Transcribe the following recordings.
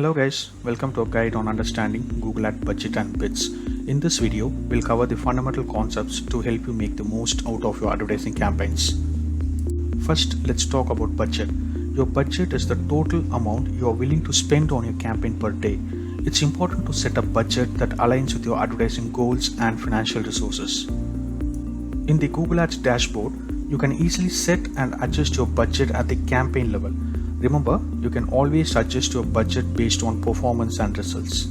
Hello guys, welcome to a guide on understanding Google Ad budget and bids. In this video, we'll cover the fundamental concepts to help you make the most out of your advertising campaigns. First, let's talk about budget. Your budget is the total amount you are willing to spend on your campaign per day. It's important to set a budget that aligns with your advertising goals and financial resources. In the Google Ads dashboard, you can easily set and adjust your budget at the campaign level. Remember, you can always adjust your budget based on performance and results.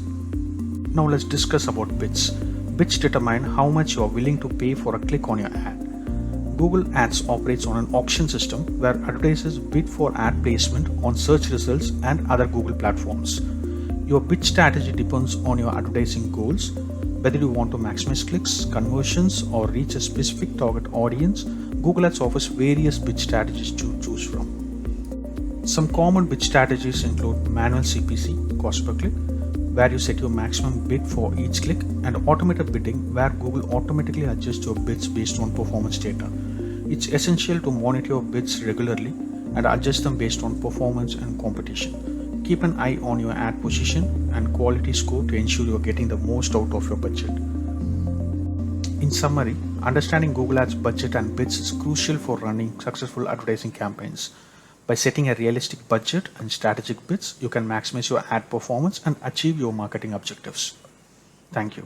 Now let's discuss about bids. Bids determine how much you are willing to pay for a click on your ad. Google Ads operates on an auction system where advertisers bid for ad placement on search results and other Google platforms. Your bid strategy depends on your advertising goals, whether you want to maximize clicks, conversions, or reach a specific target audience. Google Ads offers various bid strategies to choose from. Some common bid strategies include manual CPC, cost per click, where you set your maximum bid for each click, and automated bidding, where Google automatically adjusts your bids based on performance data. It's essential to monitor your bids regularly and adjust them based on performance and competition. Keep an eye on your ad position and quality score to ensure you're getting the most out of your budget. In summary, understanding Google Ads budget and bids is crucial for running successful advertising campaigns. By setting a realistic budget and strategic bids, you can maximize your ad performance and achieve your marketing objectives. Thank you.